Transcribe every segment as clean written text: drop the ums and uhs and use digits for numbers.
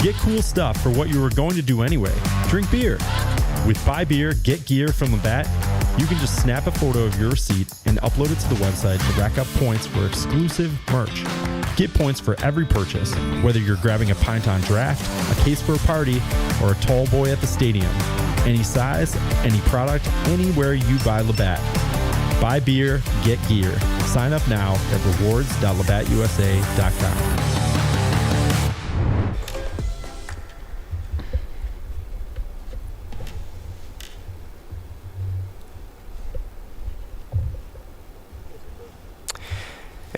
Get cool stuff for what you were going to do anyway. Drink beer. With Buy Beer, Get Gear from Labatt, you can just snap a photo of your receipt and upload it to the website to rack up points for exclusive merch. Get points for every purchase, whether you're grabbing a pint on draft, a case for a party, or a tall boy at the stadium. Any size, any product, anywhere you buy Labatt. Buy beer, get gear. Sign up now at rewards.labattusa.com.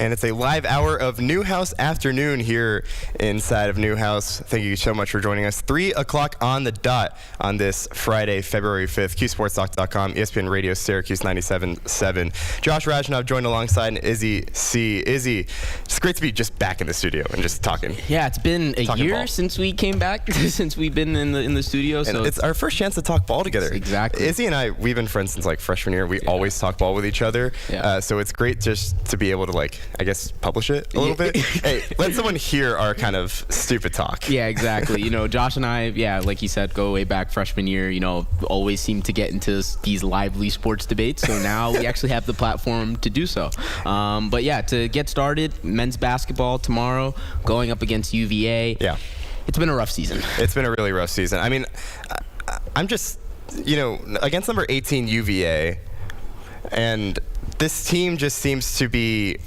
And it's a live hour of Newhouse afternoon here inside of Newhouse. Thank you so much for joining us. 3 o'clock on the dot on this Friday, February 5th. QSportsTalk.com, ESPN Radio, Syracuse 97.7. Josh Rajanov joined alongside Izzy C. Izzy, it's great to be just back in the studio and just talking. Yeah, it's been a year since we came back, since we've been in the studio. So and it's our first chance to talk ball together. Exactly. Izzy and I, we've been friends since like freshman year. We always talk ball with each other. Yeah. So it's great just to be able to I guess publish it a little bit. Hey, let someone hear our kind of stupid talk. Yeah, exactly. Josh and I, like you said, go way back freshman year, always seem to get into these lively sports debates. So now we actually have the platform to do so. But yeah, to get started, men's basketball tomorrow, going up against UVA. Yeah. It's been a rough season. It's been a really rough season. I mean, I'm just, against number 18 UVA, and this team just seems to be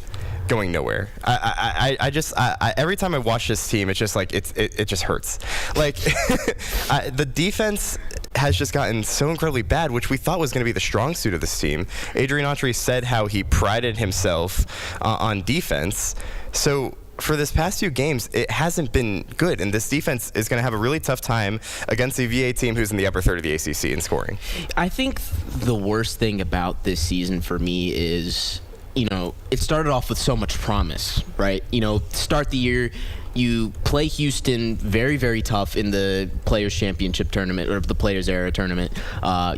going nowhere. Every time I watch this team, it's just like it just hurts. Like the defense has just gotten so incredibly bad, which we thought was going to be the strong suit of this team. Adrian Autry said how he prided himself on defense. So for this past few games, it hasn't been good, and this defense is going to have a really tough time against the VA team who's in the upper third of the ACC in scoring. I think the worst thing about this season for me is, it started off with so much promise, right? Start the year, you play Houston very, very tough in the Players' Championship tournament, or the Players' Era tournament.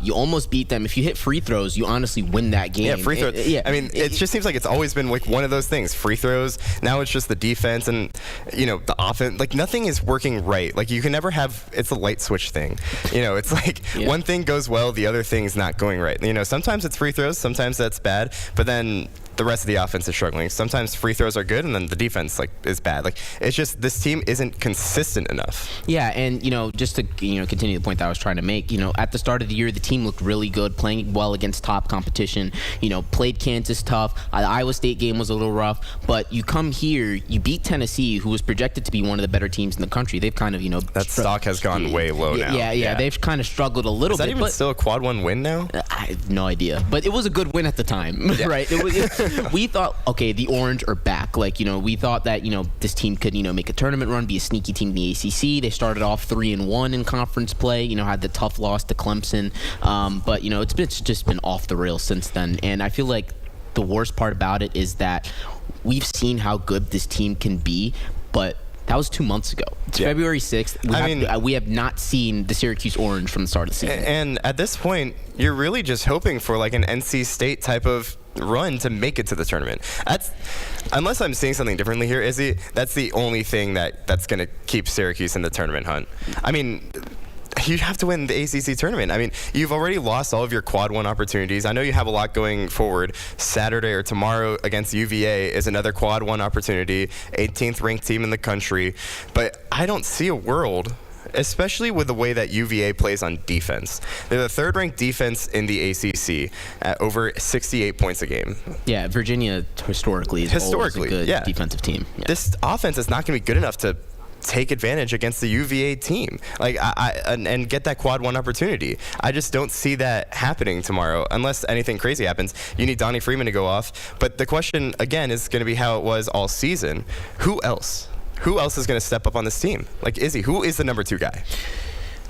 You almost beat them. If you hit free throws, you honestly win that game. Yeah, free throws. I mean, it just seems like it's always been like one of those things. Free throws. Now it's just the defense and, the offense. Like, nothing is working right. Like, you can never have, it's a light switch thing. It's like one thing goes well, the other thing's not going right. Sometimes it's free throws, sometimes that's bad, but then the rest of the offense is struggling. Sometimes free throws are good, and then the defense is bad. It's just this team isn't consistent enough. Yeah, and just to continue the point that I was trying to make. At the start of the year, the team looked really good, playing well against top competition. Played Kansas tough. The Iowa State game was a little rough, but you come here, you beat Tennessee, who was projected to be one of the better teams in the country. They've kind of that stock has gone way low now. Yeah. They've kind of struggled a little bit. Is that even still a quad 1 win now? I have no idea, but it was a good win at the time, right? We thought, okay, the Orange are back. We thought that, this team could, make a tournament run, be a sneaky team in the ACC. They started off 3-1 in conference play, had the tough loss to Clemson. But, it's just been off the rails since then. And I feel like the worst part about it is that we've seen how good this team can be, but that was 2 months ago. It's February 6th. We have not seen the Syracuse Orange from the start of the season. And at this point, you're really just hoping for an NC State type of run to make it to the tournament. Unless I'm seeing something differently here, Izzy, that's the only thing that's going to keep Syracuse in the tournament hunt. I mean, you have to win the ACC tournament. I mean, you've already lost all of your quad 1 opportunities. I know you have a lot going forward. Saturday or tomorrow against UVA is another quad 1 opportunity, 18th ranked team in the country. But I don't see a world, especially with the way that UVA plays on defense. They're the third-ranked defense in the ACC at over 68 points a game. Yeah, Virginia historically is always a good defensive team. Yeah. This offense is not going to be good enough to take advantage against the UVA team, and get that quad 1 opportunity. I just don't see that happening tomorrow unless anything crazy happens. You need Donnie Freeman to go off, but the question again is going to be how it was all season. Who else is going to step up on this team? Izzy, who is the number 2 guy?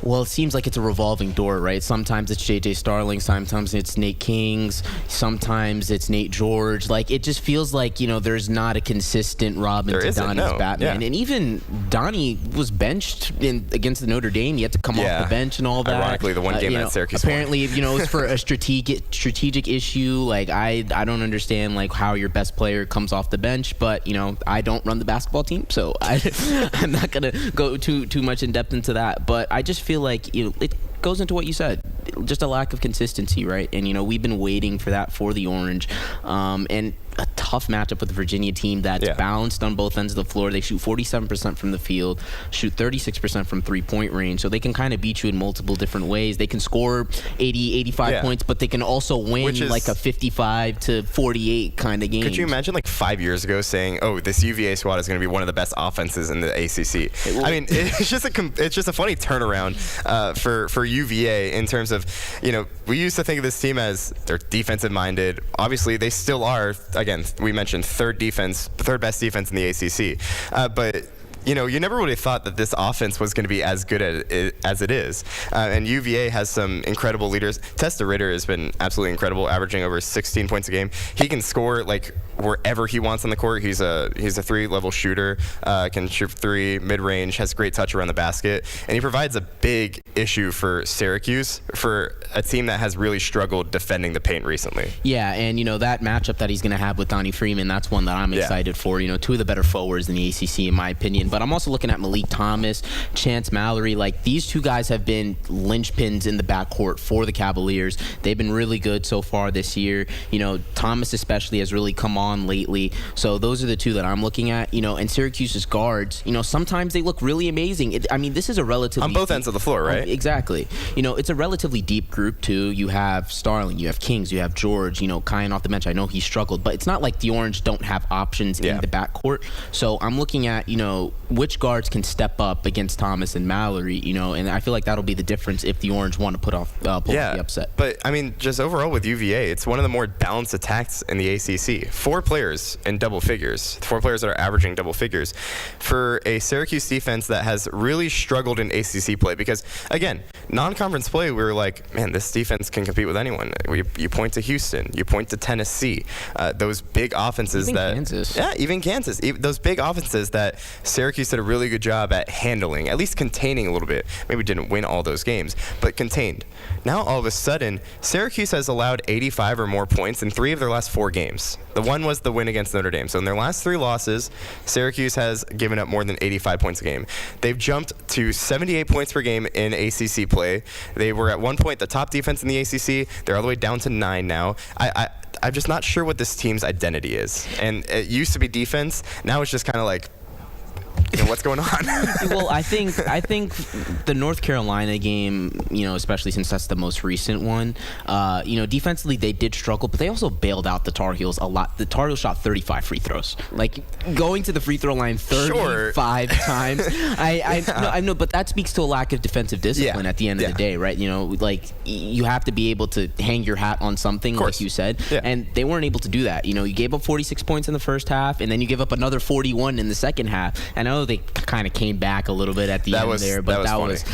Well, it seems like it's a revolving door, right? Sometimes it's J.J. Starling, sometimes it's Nate Kings, sometimes it's Nate George. Like, it just feels like, there's not a consistent Robin to Donnie's Batman. Yeah. And even Donnie was benched against the Notre Dame. He had to come off the bench and all that. Ironically, the one game that Syracuse apparently, it's for a strategic issue. Like, I don't understand, like, how your best player comes off the bench, but, I don't run the basketball team, so I'm not going to go too much in depth into that. But I just feel like it goes into what you said, just a lack of consistency, right? And we've been waiting for that for the Orange, and a tough matchup with the Virginia team that's balanced on both ends of the floor. They shoot 47% from the field, shoot 36% from three-point range, so they can kind of beat you in multiple different ways. They can score 80, 85 points, but they can also win like a 55 to 48 kind of game. Could you imagine like 5 years ago saying, "Oh, this UVA squad is going to be one of the best offenses in the ACC"? I mean, it's just a funny turnaround for UVA in terms of, we used to think of this team as they're defensive minded. Obviously, they still are. Again, we mentioned third best defense in the ACC, but you never really thought that this offense was going to be as good as it is. And UVA has some incredible leaders. Testa Ritter has been absolutely incredible, averaging over 16 points a game. He can score like wherever he wants on the court. He's a 3-level shooter, can shoot three, mid-range, has great touch around the basket, and he provides a big issue for Syracuse, for a team that has really struggled defending the paint recently. Yeah, and that matchup that he's going to have with Donnie Freeman, that's one that I'm excited for. Two of the better forwards in the ACC, in my opinion. But I'm also looking at Malik Thomas, Chance Mallory. Like, these two guys have been linchpins in the backcourt for the Cavaliers. They've been really good so far this year. Thomas especially has really come on lately. So those are the two that I'm looking at. And Syracuse's guards, sometimes they look really amazing. This is a relatively on both ends of the floor, right? Exactly. It's a relatively deep group too. You have Starling, you have Kings, you have George. Kyan off the bench. I know he struggled, but it's not like the Orange don't have options in the backcourt. So I'm looking at which guards can step up against Thomas and Mallory. And I feel like that'll be the difference if the Orange want to pull off the upset. But just overall with UVA, it's one of the more balanced attacks in the ACC. 4 players in double figures. 4 players that are averaging double figures for a Syracuse defense that has really struggled in ACC play. Because again, non-conference play, we were like, man, this defense can compete with anyone. You point to Houston, you point to Tennessee, those big offenses Kansas. Yeah, even Kansas. Those big offenses that Syracuse did a really good job at handling, at least containing a little bit. Maybe didn't win all those games, but contained. Now all of a sudden, Syracuse has allowed 85 or more points in 3 of their last 4 games. The one was the win against Notre Dame. So in their last 3 losses, Syracuse has given up more than 85 points a game. They've jumped to 78 points per game in ACC play. They were at one point the top defense in the ACC. They're all the way down to 9 now. I'm just not sure what this team's identity is. And it used to be defense. Now it's just kind of like, what's going on? Well, I think the North Carolina game, especially since that's the most recent one, defensively they did struggle, but they also bailed out the Tar Heels a lot. The Tar Heels shot 35 free throws. Like, going to the free throw line 35 times. I know, but that speaks to a lack of defensive discipline at the end of the day, right? You have to be able to hang your hat on something, like you said, and they weren't able to do that. You gave up 46 points in the first half, and then you give up another 41 in the second half. I know they kind of came back a little bit at the end there, but that was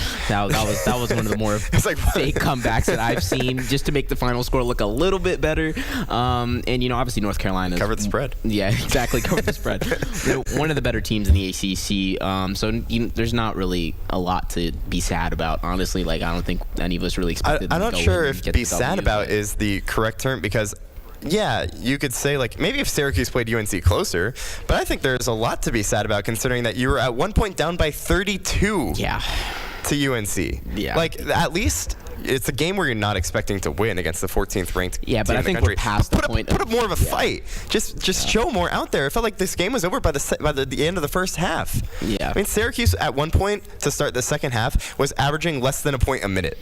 one of the more fake comebacks that I've seen, just to make the final score look a little bit better. And obviously North Carolina covered the spread. Yeah, exactly, covered the spread. They're one of the better teams in the ACC. So there's not really a lot to be sad about, honestly. Like, I don't think any of us really expected. I'm not sure if "be sad about" is the correct term, because yeah, you could say, like, maybe if Syracuse played UNC closer, but I think there's a lot to be sad about, considering that you were at one point down by 32 to UNC. Yeah. Like, at least it's a game where you're not expecting to win against the 14th ranked team but I in think the country. we're past the point. Put up more of a fight. Just show more out there. It felt like this game was over by the end of the first half. Yeah. I mean, Syracuse at one point to start the second half was averaging less than a point a minute.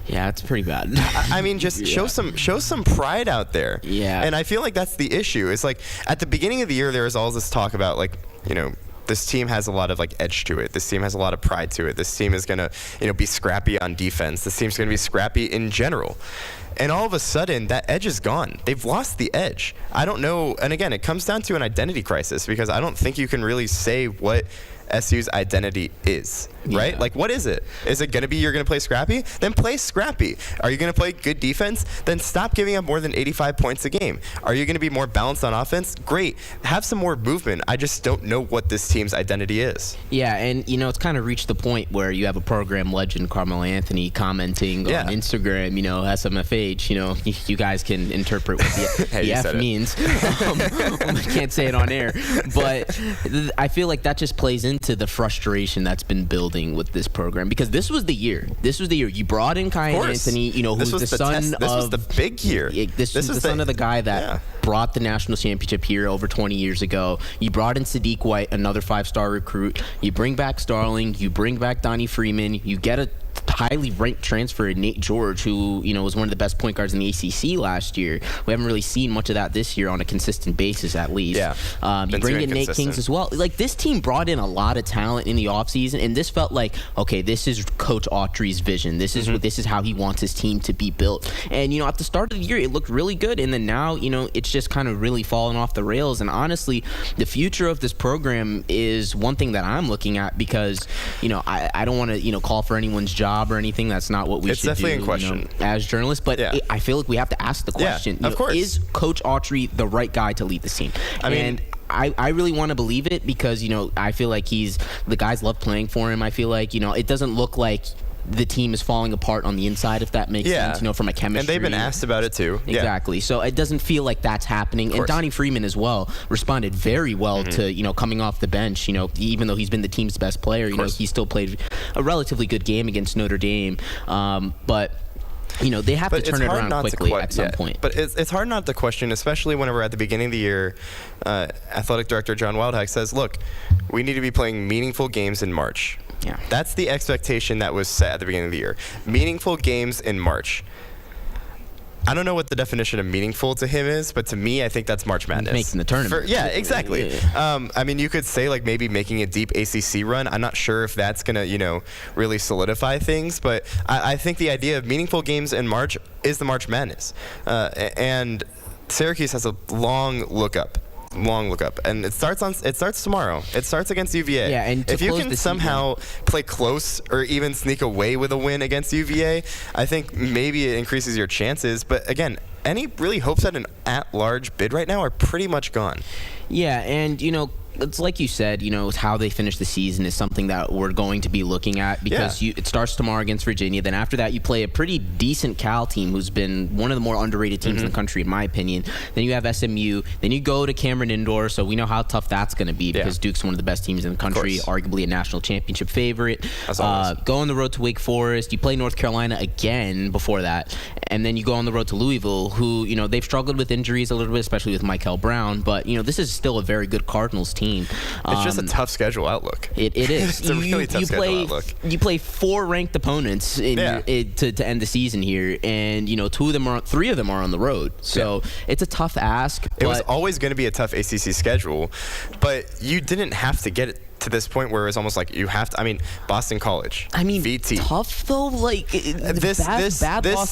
Yeah, it's pretty bad. I mean, just show some pride out there. Yeah. And I feel like that's the issue. It's like, at the beginning of the year, there was all this talk about, like, this team has a lot of, like, edge to it. This team has a lot of pride to it. This team is going to, be scrappy on defense. This team's going to be scrappy in general. And all of a sudden, that edge is gone. They've lost the edge. I don't know. And again, it comes down to an identity crisis because I don't think you can really say what SU's identity is, right? Like, what is it? Is it going to be you're going to play scrappy? Then play scrappy. Are you going to play good defense? Then stop giving up more than 85 points a game. Are you going to be more balanced on offense? Great. Have some more movement. I just don't know what this team's identity is. Yeah, and, it's kind of reached the point where you have a program legend, Carmelo Anthony, commenting on Instagram, SMFH, you guys can interpret what the F means. I can't say it on air. But I feel like that just plays into the frustration that's been building with this program because this was the year. You brought in Kyan Anthony, who's the son of. This was the big year. This was the son of the guy that brought the national championship here over 20 years ago. You brought in Sadiq White, another 5-star recruit. You bring back Starling. You bring back Donnie Freeman. You get a highly ranked transfer in Nate George, who was one of the best point guards in the ACC last year. We haven't really seen much of that this year on a consistent basis, at least. You bring in Nate Kings as well. Like, this team brought in a lot of talent in the offseason, and this felt like, okay, this is Coach Autry's vision. This is this is how he wants his team to be built. And at the start of the year, it looked really good, and then now it's just kind of really fallen off the rails. And honestly, the future of this program is one thing that I'm looking at because I don't want to call for anyone's job or anything. That's not what we should do. It's definitely in question as journalists. But I feel like we have to ask the question: of course, is Coach Autry the right guy to lead this team? I really want to believe it because I feel like the guys love playing for him. I feel like it doesn't look like the team is falling apart on the inside, if that makes sense, from a chemistry. And they've been asked about it too. Exactly. So it doesn't feel like that's happening. And Donnie Freeman as well responded very well to, coming off the bench. Even though he's been the team's best player, he still played a relatively good game against Notre Dame. But they have to turn it around quickly at some point. But it's hard not to question, especially whenever at the beginning of the year, athletic director John Wildhack says, look, we need to be playing meaningful games in March. Yeah. That's the expectation that was set at the beginning of the year. Meaningful games in March. I don't know what the definition of meaningful to him is, but to me, I think that's March Madness. Making the tournament. Exactly. You could say like maybe making a deep ACC run. I'm not sure if that's going to, really solidify things, but I think the idea of meaningful games in March is the March Madness. And Syracuse has a long look up, and it starts tomorrow. It starts against UVA. Yeah, and if you can somehow play close or even sneak away with a win against UVA, I think maybe it increases your chances. But again, any really hopes at an at-large bid right now are pretty much gone. Yeah, and it's like you said, how they finish the season is something that we're going to be looking at because it starts tomorrow against Virginia. Then after that, you play a pretty decent Cal team who's been one of the more underrated teams in the country, in my opinion. Then you have SMU. Then you go to Cameron Indoor, so we know how tough that's going to be because Duke's one of the best teams in the country, arguably a national championship favorite. Go on the road to Wake Forest. You play North Carolina again before that. And then you go on the road to Louisville, who, they've struggled with injuries a little bit, especially with Michael Brown. But, this is still a very good Cardinals team. It's just a tough schedule outlook. It is. It's a really tough schedule outlook. You play 4 ranked opponents to end the season here, and 3 of them are on the road. So it's a tough ask. It was always going to be a tough ACC schedule, but you didn't have to get it to this point where it's almost like you have to. Boston College. VT. Tough though. Like this loss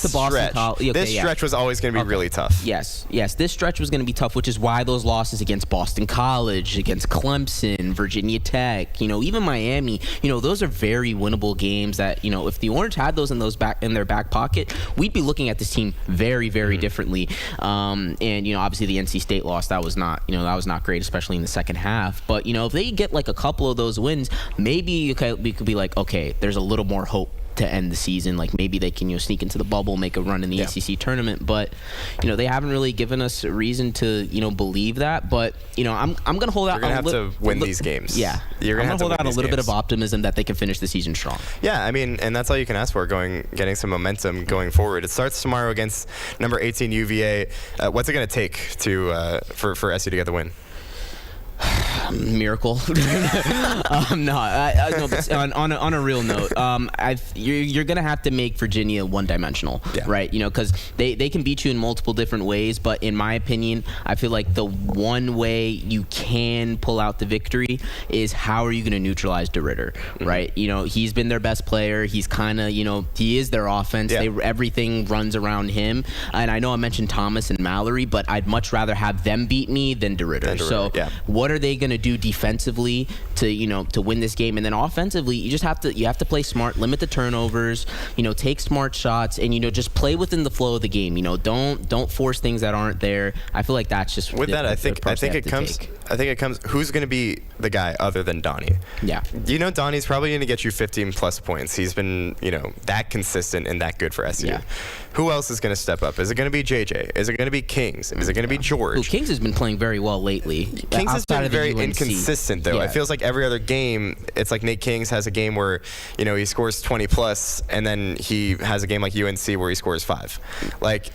to Boston College. This stretch was always going to be really tough. Yes. This stretch was going to be tough, which is why those losses against Boston College, against Clemson, Virginia Tech, even Miami, those are very winnable games. That if the Orange had those in their back pocket, we'd be looking at this team very, very differently. And obviously the NC State loss, that was not great, especially in the second half. But if they get like a couple of those wins, maybe we could be like, okay, there's a little more hope to end the season. Like maybe they can sneak into the bubble, make a run in the ACC tournament. But they haven't really given us a reason to believe that. But I'm gonna hold out. You're gonna have to win these games. Yeah, you're gonna hold out a little bit of optimism that they can finish the season strong. Yeah, and that's all you can ask for, getting some momentum going forward. It starts tomorrow against number 18 UVA. What's it gonna take to for SU to get the win? Miracle. No, but on a real note, you're gonna have to make Virginia one-dimensional, right? Because they can beat you in multiple different ways, but in my opinion, I feel like the one way you can pull out the victory is how are you gonna neutralize DeRitter, right? He's been their best player. He's kind of, he is their offense. Everything runs around him. And I know I mentioned Thomas and Mallory, but I'd much rather have them beat me than DeRitter. So what are they going to do defensively to win this game? And then offensively, you have to play smart, limit the turnovers, take smart shots, and just play within the flow of the game. Don't force things that aren't there. I feel like that's just with that. I think it comes. Who's going to be the guy other than Donnie? Yeah. Donnie's probably going to get you 15 plus points. He's been that consistent and that good for SU. Yeah. Who else is going to step up? Is it going to be JJ? Is it going to be Kings? Is it going to be George? Kings has been playing very well lately. Kings has been very inconsistent, though. It feels like every other game, it's like Nate Kings has a game where, he scores 20 plus, and then he has a game like UNC where he scores 5. Like,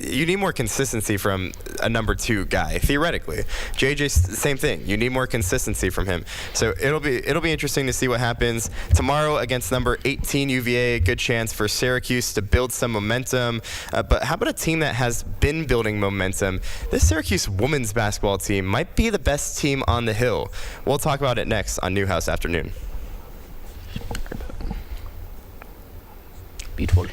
you need more consistency from a number 2 guy, theoretically. JJ, same thing. You need more consistency from him. So it'll be interesting to see what happens tomorrow against number 18 UVA. Good chance for Syracuse to build some momentum. But how about a team that has been building momentum? This Syracuse women's basketball team might be the best team on the hill. We'll talk about it next on Newhouse Afternoon. Beautiful.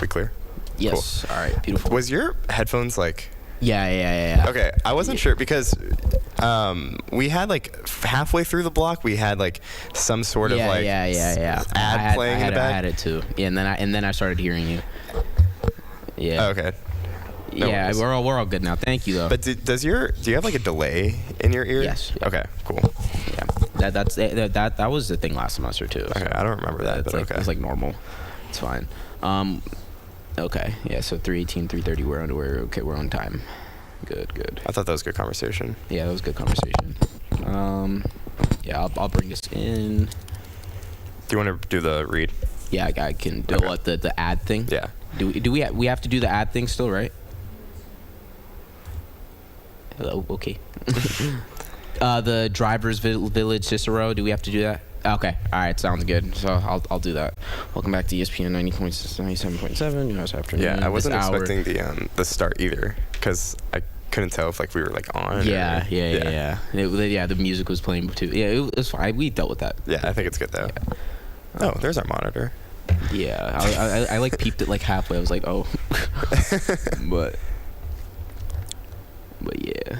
We clear? Yes. Cool. All right. Beautiful. Was your headphones like... Yeah. Okay, I wasn't sure because we had like halfway through the block we had like some sort of like ad playing in the back. I had it too. Yeah, and then I started hearing you. Yeah. Oh, okay. No worries. we're all good now. Thank you though. But do you have like a delay in your ear? Yes. Yeah. Okay. Cool. Yeah. That was the thing last semester too. Okay. I don't remember that, but okay. It's like normal. It's fine. Okay. Yeah. So 3:18, 3:30. We're on time. Good. I thought that was good conversation. Yeah, that was good conversation. I'll bring this in. Do you want to do the read? Yeah, I can do the ad thing. Yeah. Do we have to do the ad thing still, right? Hello. Okay. The Drivers Village Cicero. Do we have to do that? Okay. All right. Sounds good. So I'll do that. Welcome back to ESPN 97.7. Newhouse Afternoon. Yeah, I wasn't expecting the start either because I couldn't tell if like we were like on. Yeah. The music was playing too. Yeah, it was fine. We dealt with that. Yeah, I think it's good though. Yeah. There's our monitor. Yeah, I like peeped it like halfway. I was like, oh, but yeah.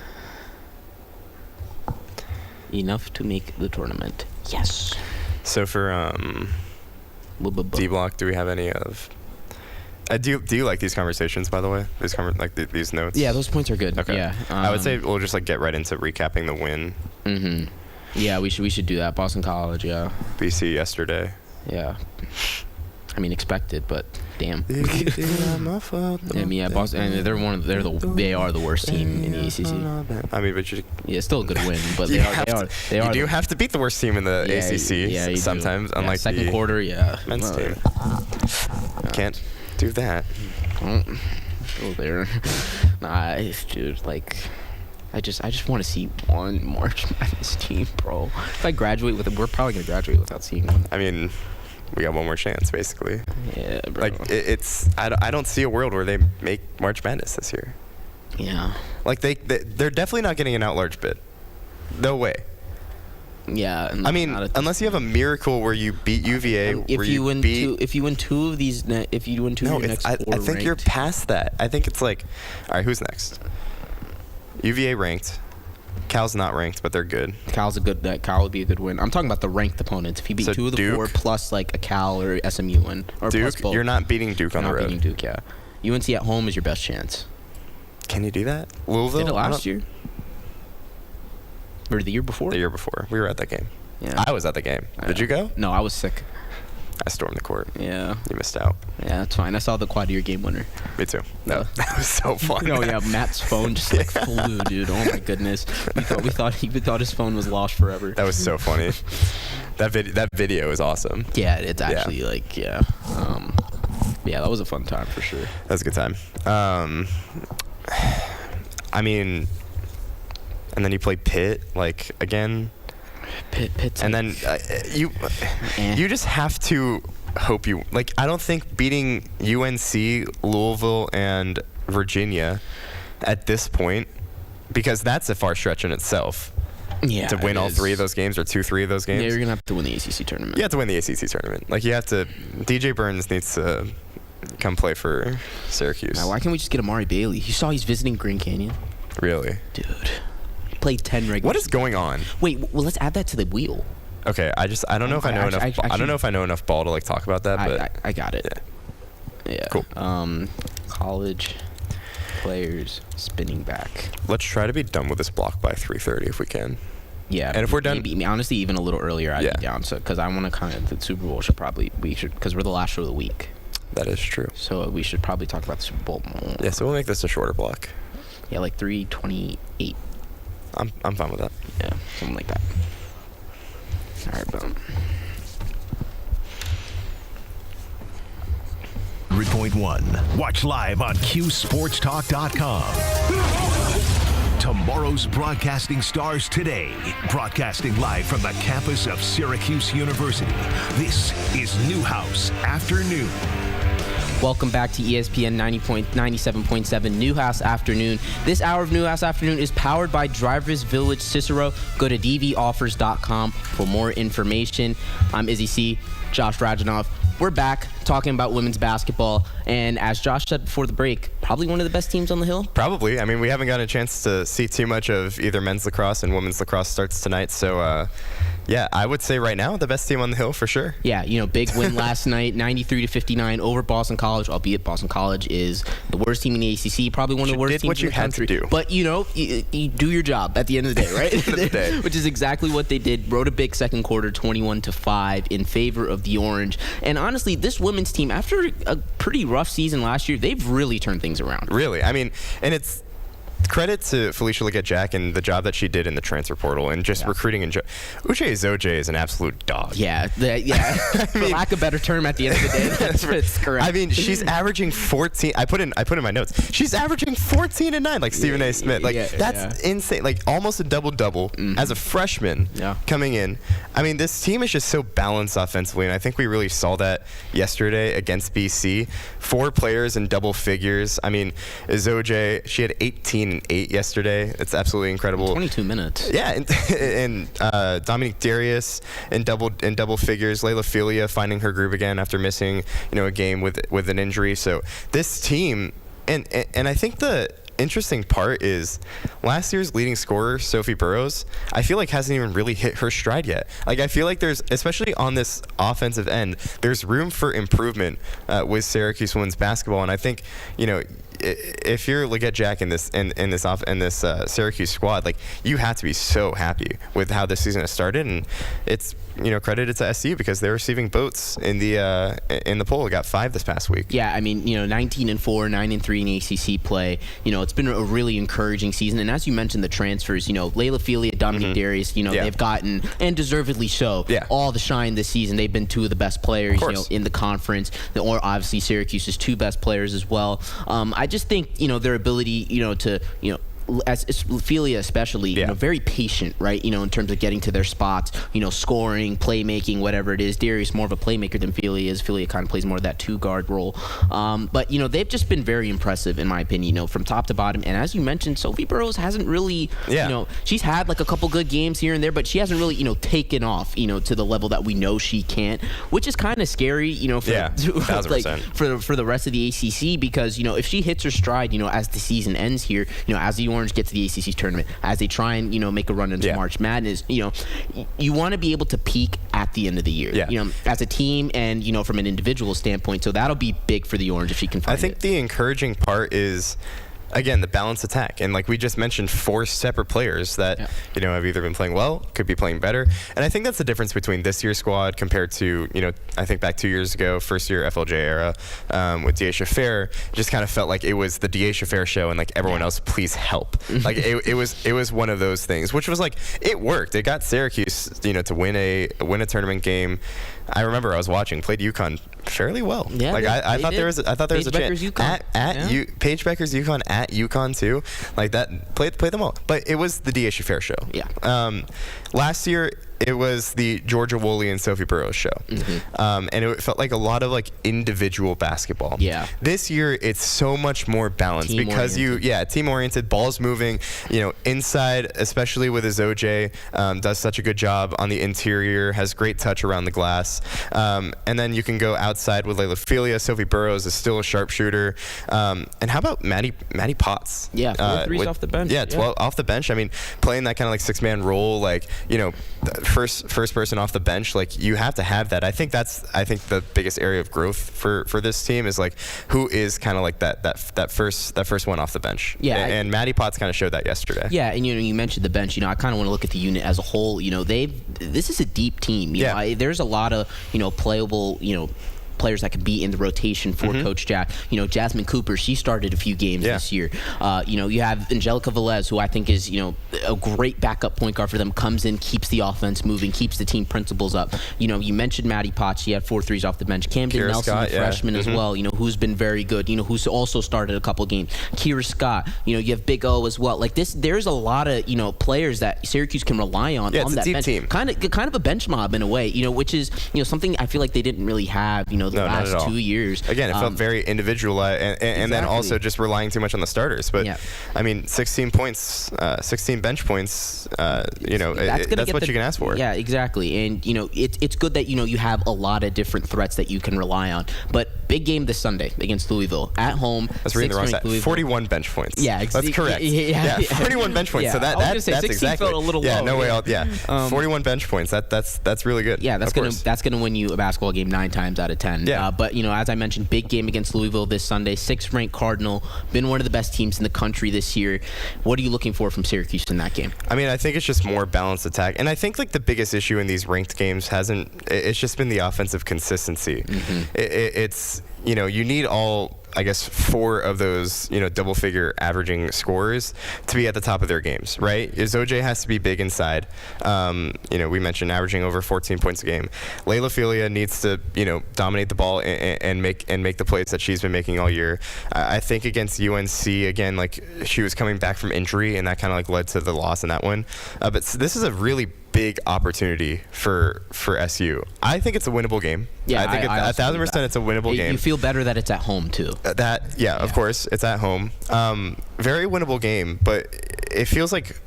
Enough to make the tournament. Yes. So for D Block, do we have any of? Do you like these conversations, by the way? These notes. Yeah, those points are good. Okay. Yeah. I would say we'll just like get right into recapping the win. Mhm. Yeah, we should do that. Boston College. Yeah. BC yesterday. Yeah. I mean, expected, but damn. Boston. And they are the worst team in the ACC. I mean, but still a good win, but you do have to beat the worst team in the ACC. Yeah, sometimes, unlike second quarter. Yeah, men's team. Can't do that. Go there. Nah, dude. Like, I just want to see one March Madness team, bro. If I graduate with it, we're probably gonna graduate without seeing one. I mean, we got one more chance, basically. Yeah, bro. Like I don't see a world where they make March Madness this year. Yeah. Like they're definitely not getting an at-large bid. No way. Yeah. I mean, unless you have a miracle where you beat UVA, if you win two of these next I think you're past that. I think it's like, all right, who's next? UVA ranked. Cal's not ranked, but they're good. Cal would be a good win. I'm talking about the ranked opponents. If you beat 2 of the Duke, 4 plus like a Cal or SMU win, or Duke, plus both, you're not beating Duke on the road. Beating Duke, yeah. UNC at home is your best chance. Can you do that? Louisville? Did it last year? Or the year before? The year before. We were at that game. Yeah. I was at the game. Did you go? No, I was sick. I stormed the court. Yeah. You missed out. Yeah, that's fine. I saw the quad year game winner. Me too. No, that was so fun. Oh yeah, Matt's phone just like flew, dude. Oh my goodness. We thought his phone was lost forever. That was so funny. That video is awesome. Yeah, it's actually yeah, that was a fun time for sure. That was a good time. I mean, and then you play Pitt like again. Pitt's and then you just have to hope you like. I don't think beating UNC, Louisville, and Virginia at this point, because that's a far stretch in itself. Yeah, to win all 3 of those games or 2-3 of those games. Yeah, you're gonna have to win the ACC tournament. You have to win the ACC tournament. Like you have to. DJ Burns needs to come play for Syracuse. Now, why can't we just get Amari Bailey? You saw he's visiting Grand Canyon. Really, dude. He played 10 regular. What is going on? Wait, well, let's add that to the wheel. Okay, I don't know if I know enough. I don't know if I know enough ball to like talk about that. But I got it. Yeah. Cool. College players spinning back. Let's try to be done with this block by 3:30 if we can. Yeah. And if we're done, maybe, honestly, even a little earlier, I'd be down. So, because I want to kind of the Super Bowl because we're the last show of the week. That is true. So we should probably talk about the Super Bowl more. Yeah. So we'll make this a shorter block. Yeah, like 3:28. I'm fine with that. Yeah, something like that. All right, boom. 3.1. Watch live on QSportsTalk.com. Tomorrow's broadcasting stars today. Broadcasting live from the campus of Syracuse University. This is Newhouse Afternoon. Welcome back to ESPN 97.7 Newhouse Afternoon. This hour of Newhouse Afternoon is powered by Drivers Village Cicero. Go to dvoffers.com for more information. I'm Izzy C. Josh Rajanov. We're back talking about women's basketball, and as Josh said before the break, probably one of the best teams on the Hill. Probably. I mean, we haven't gotten a chance to see too much of either men's lacrosse and women's lacrosse starts tonight, so yeah, I would say right now the best team on the Hill for sure. Yeah, big win last night, 93-59 over Boston College, albeit Boston College is the worst team in the ACC, probably one of the worst teams in the country. Did what you had to But, do. you do your job at the end of the day, right? At the end of the day. Which is exactly what they did. Rode a big second quarter, 21-5 in favor of the Orange. And honestly, this women's team, after a pretty rough season last year, they've really turned things around. Really. I mean, and it's credit to Felicia Leggett-Jack and the job that she did in the transfer portal and just recruiting. And Uche Zoje is an absolute dog. Yeah. For lack of a better term, at the end of the day, that's correct. I mean, she's averaging 14. I put in my notes. She's averaging 14 and 9, like Stephen A. Smith. Like that's insane. Like almost a double as a freshman coming in. I mean, this team is just so balanced offensively, and I think we really saw that yesterday against BC. 4 players in double figures. I mean, Zoje, she had 18 and 8 yesterday. It's absolutely incredible. 22 minutes. Yeah, and Dominique Darius in double figures. Layla Filia finding her groove again after missing a game with an injury. So this team, and I think the interesting part is last year's leading scorer, Sophie Burrows, I feel like hasn't even really hit her stride yet. Like I feel like there's, especially on this offensive end, there's room for improvement with Syracuse women's basketball, and I think if you're Leggett-Jack in this Syracuse squad, like you have to be so happy with how this season has started, and it's credited to SU because they're receiving votes in the poll. It got 5 this past week. Yeah, I mean 19-4, 9-3 in ACC play. It's been a really encouraging season, and as you mentioned, the transfers. Layla Filia, Dominique Darius. They've gotten, and deservedly so, all the shine this season. They've been 2 of the best players in the conference. Or obviously Syracuse's 2 best players as well. I just think their ability to as Filia especially, very patient, right? In terms of getting to their spots, scoring, playmaking, whatever it is. Darius more of a playmaker than Filia is. Filia kind of plays more of that 2-guard role. But they've just been very impressive in my opinion, from top to bottom. And as you mentioned, Sophie Burrows hasn't really, she's had like a couple good games here and there, but she hasn't really, taken off, to the level that we know she can't, which is kind of scary, for the rest of the ACC, because if she hits her stride, as the season ends here, as the Orange get to the ACC tournament, as they try and make a run into March Madness, you want to be able to peak at the end of the year, as a team and from an individual standpoint. So that'll be big for the Orange if she can find it. I think the encouraging part is, again, the balanced attack. And like we just mentioned, 4 separate players that, have either been playing well, could be playing better. And I think that's the difference between this year's squad compared to, I think back 2 years ago, first year FLJ era, with Deaisha Fair. Just kind of felt like it was the Deaisha Fair show and like everyone else, please help. Like it was one of those things, which was like, it worked. It got Syracuse, to win a tournament game. I remember I was watching, played UConn fairly well. Yeah, like I thought there was a chance UConn. Paige Becker's UConn at UConn too. Like that, play them all. But it was the D.A. Fair show. Yeah. Last year, it was the Georgia Woolley and Sophie Burrows show. And it felt like a lot of like individual basketball. Yeah. This year, it's so much more balanced because team-oriented, ball's moving, inside, especially with his OJ, does such a good job on the interior, has great touch around the glass. And then you can go outside with Layla Felia. Sophie Burrows is still a sharpshooter. And how about Maddie Potts? Yeah, 4 threes off the bench. Yeah, 12 off the bench. I mean, playing that kind of like six-man role, like, first person off the bench, like you have to have that. I think the biggest area of growth for this team is like who is kind of like that first one off the bench. Yeah, and Maddie Potts kind of showed that yesterday. Yeah, and you mentioned the bench. I kind of want to look at the unit as a whole. This is a deep team. There's a lot of playable players that can be in the rotation for Coach Jack. Jasmine Cooper, she started a few games this year. You have Angelica Velez, who I think is, a great backup point guard for them, comes in, keeps the offense moving, keeps the team principles up. You mentioned Maddie Potts, she had 4 threes off the bench. Camden Kira Nelson, Scott, the freshman as well, who's been very good, who's also started a couple games. Kira Scott, you have Big O as well. Like this, there's a lot of, players that Syracuse can rely on it's that a deep bench. team. Kind of a bench mob in a way, which is, something I feel like they didn't really have, the last 2 years. Again, it felt very individualized, and then also just relying too much on the starters. But I mean, 16 points, 16 bench points. That's what you can ask for. Yeah, exactly. And it's good that you have a lot of different threats that you can rely on. But big game this Sunday against Louisville at home. That's reading the wrong stat. 41 bench points. Yeah, that's correct. Yeah, 41 bench points. So that's exactly. Felt a little low. No way. 41 bench points. That's really good. Yeah, that's gonna win you a basketball game 9 times out of 10. Yeah. But as I mentioned, big game against Louisville this Sunday. 6th ranked Cardinal, been one of the best teams in the country this year. What are you looking for from Syracuse in that game? I mean, I think it's just more balanced attack, and I think like the biggest issue in these ranked games it's just been the offensive consistency. It's you need all, I guess, 4 of those, double figure averaging scorers to be at the top of their games, right? OJ has to be big inside. We mentioned averaging over 14 points a game. Layla Felia needs to, dominate the ball and make the plays that she's been making all year. I think against UNC, again, like she was coming back from injury, and that kind of like led to the loss in that one. But this is a really big opportunity for SU. I think it's a winnable game. Yeah, I think 1,000% it's a winnable game. You feel better that it's at home too. Of course, it's at home. Very winnable game, but it feels like,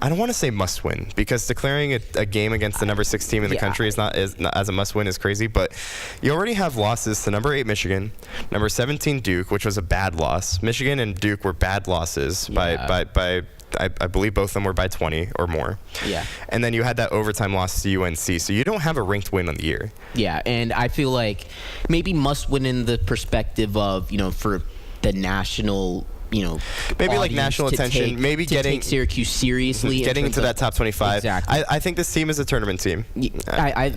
I don't want to say must win, because declaring a game against the number 6 team in the country is not as a must win is crazy, but you already have losses to number 8 Michigan, number 17 Duke, which was a bad loss. Michigan and Duke were bad losses by I believe both of them were by 20 or more. Yeah. And then you had that overtime loss to UNC. So you don't have a ranked win on the year. Yeah, and I feel like maybe must win in the perspective of, for the national, maybe like national attention, maybe getting take Syracuse seriously, getting into that top 25. Exactly. I think this team is a tournament team. I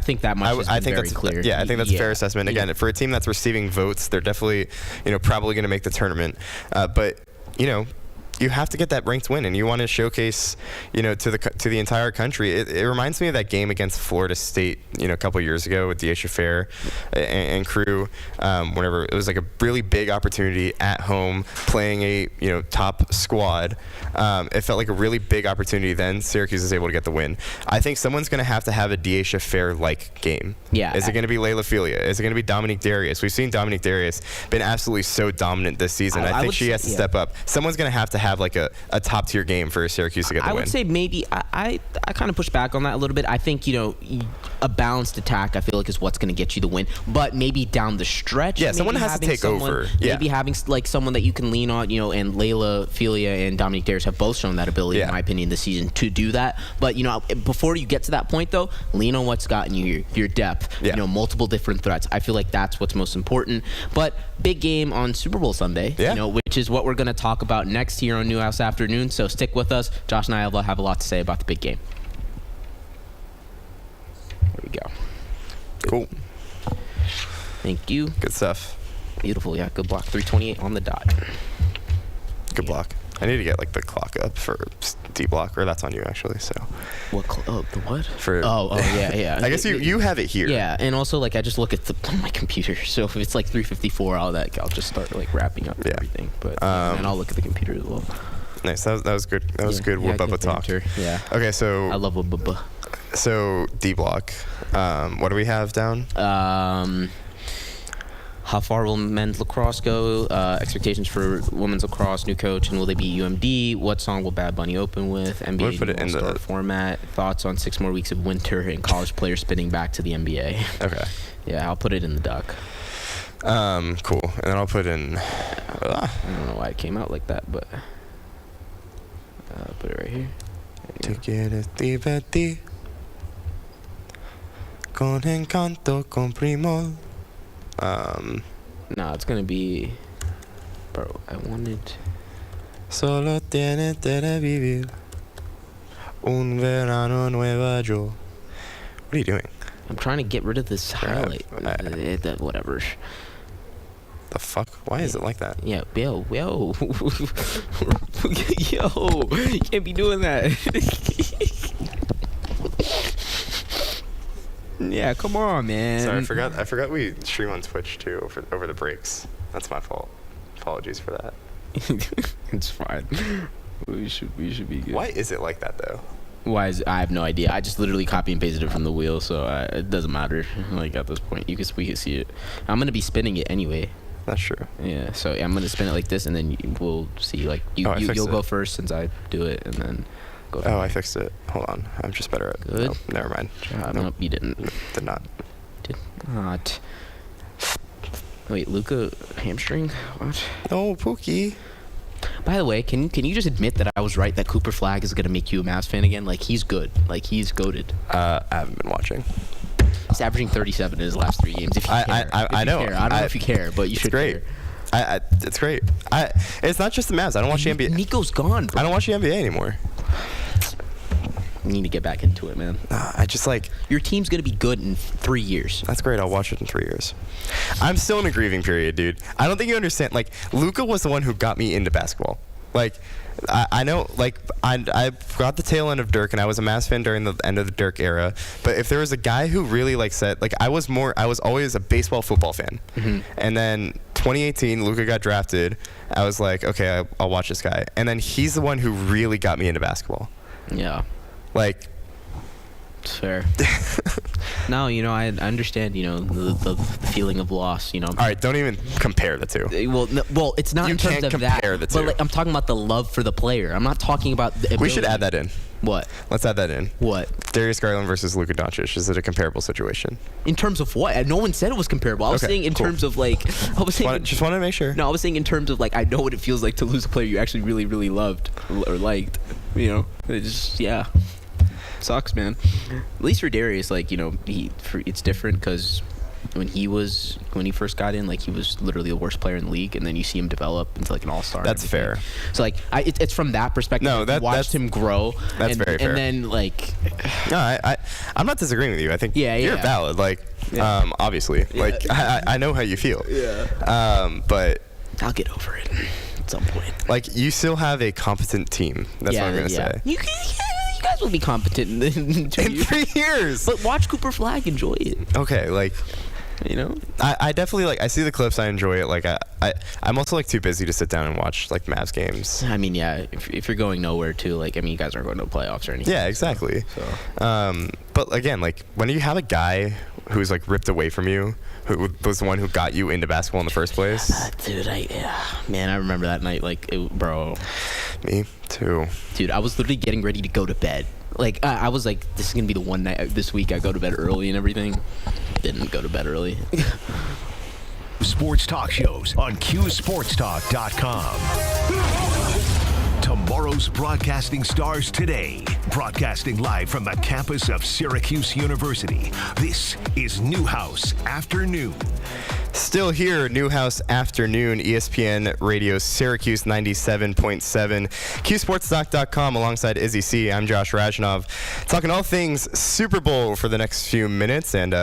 think that much is very clear. Yeah, I think that's a fair assessment. Again, for a team that's receiving votes, they're definitely, probably going to make the tournament. But you have to get that ranked win, and you want to showcase, to the entire country. It reminds me of that game against Florida State, a couple years ago with D'Asia Fair and crew. Whenever it was like a really big opportunity at home, playing a top squad. It felt like a really big opportunity. Then Syracuse is able to get the win. I think someone's going to have a D'Asia Fair like game. Yeah. Is it going to be Layla Felia? Is it going to be Dominique Darius? We've seen Dominique Darius been absolutely so dominant this season. I think she has to step up. Someone's going to have like a top tier game for Syracuse to get the win. I would say maybe I kind of push back on that a little bit. I think a balanced attack, I feel like, is what's going to get you the win. But maybe down the stretch, someone has to take over. Maybe having like someone that you can lean on, and Layla Felia and Dominique Darius have both shown that ability, in my opinion, this season to do that. But before you get to that point, though, lean on what's gotten you here, your depth. Multiple different threats. I feel like that's what's most important. But big game on Super Bowl Sunday, which is what we're going to talk about next here on Newhouse Afternoon. So stick with us. Josh and I have a lot to say about the big game. There we go. Cool. Thank you. Good stuff. Beautiful. Yeah, good block. 3:28 on the dot. Good block. I need to get like the clock up for D block, or that's on you actually. So The what? for Yeah. I guess you have it here. Yeah, and also like I just look at my computer. So if it's like 3:54, I'll just start like wrapping up everything. But and I'll look at the computer as well. Nice. That was good. That was good. Yeah, Bubba talk. Yeah. Okay, so I love Bubba. So D block. What do we have down? How far will men's lacrosse go? Expectations for women's lacrosse, new coach, and will they be UMD? What song will Bad Bunny open with? NBA put it in All-Star the format. Thoughts on 6 more weeks of winter and college players spinning back to the NBA. Okay. Yeah, I'll put it in the duck. Cool. And then I'll put in. I don't know why it came out like that, but put it right here. Te quieres divertir con encanto, con primor. No, it's gonna be. Bro, I wanted. Solo tienes que vivir un verano en Nueva York. What are you doing? I'm trying to get rid of this highlight. Whatever. The fuck? Why is it like that? Yeah, yo. Yo, you can't be doing that. Yeah, come on, man. Sorry, I forgot we stream on Twitch too over the breaks. That's my fault. Apologies for that. It's fine. We should be good. Why is it like that though? Why is I have no idea. I just literally copy and pasted it from the wheel, so it doesn't matter. Like at this point, we can see it. I'm gonna be spinning it anyway. That's true. Yeah, so I'm gonna spin it like this, and then we'll see. Like you'll go first since I do it, and then go. Oh, I fixed it. Hold on, I'm just better at. Good. Nope, never mind. Nope, you didn't. Did not. Did not. Wait, Luca hamstring? What? No, Pookie. By the way, can you just admit that I was right that Cooper Flagg is gonna make you a Mavs fan again? Like he's good. Like he's goated. I haven't been watching. He's averaging 37 in his last 3 games. If you care. I know. Care. I don't know if you care, but you should. Great. Care. It's great. It's not just the Mavs. I don't watch the NBA. Nico's gone, bro. I don't watch the NBA anymore. You need to get back into it, man. I just like. Your team's gonna be good in 3 years. That's great. I'll watch it in 3 years. I'm still in a grieving period, dude. I don't think you understand. Like, Luka was the one who got me into basketball. Like, I know, like, I got the tail end of Dirk, and I was a Mavs fan during the end of the Dirk era. But if there was a guy who really, like, said, like, I was always a baseball, football fan. Mm-hmm. And then 2018, Luka got drafted. I was like, okay, I'll watch this guy. And then he's the one who really got me into basketball. Yeah. Like, it's fair. No, I understand, the feeling of loss, All right, don't even compare the two. Well, it's not in terms of that. The two. But like, I'm talking about the love for the player. I'm not talking about the ability. We should add that in. What? Let's add that in. What? Darius Garland versus Luka Doncic. Is it a comparable situation? In terms of what? No one said it was comparable. I was saying in terms of like. Just wanted to make sure. No, I was saying in terms of like I know what it feels like to lose a player you actually really, really loved or liked. It just sucks, man. At least for Darius, like it's different because when he first got in, like he was literally the worst player in the league, and then you see him develop into like an all-star. That's fair. So like it's from that perspective. No, watched him grow. That's very fair. And then like, no, I'm not disagreeing with you. I think you're valid. Like, obviously, like I know how you feel. Yeah. But I'll get over it at some point. Like you still have a competent team. That's what I'm gonna say. You guys will be competent in 2 years. 3 years. But watch Cooper Flagg enjoy it. Okay, like I definitely like. I see the clips. I enjoy it. Like I'm also like too busy to sit down and watch like Mavs games. I mean, yeah. If you're going nowhere too, like you guys aren't going to the playoffs or anything. Yeah, exactly. So. But again, like when you have a guy who's like ripped away from you, who was the one who got you into basketball in the first place. Dude, I remember that night. Like, bro. Me too. Dude, I was literally getting ready to go to bed. Like, I was like, this is gonna be the one night this week I go to bed early and everything. Didn't go to bed early. Sports talk shows on QSportsTalk.com. Tomorrow's broadcasting stars today. Broadcasting live from the campus of Syracuse University. This is Newhouse Afternoon. Still here, Newhouse Afternoon, ESPN Radio, Syracuse 97.7, QSportsDoc.com alongside Izzy C. I'm Josh Rajnov, talking all things Super Bowl for the next few minutes. And,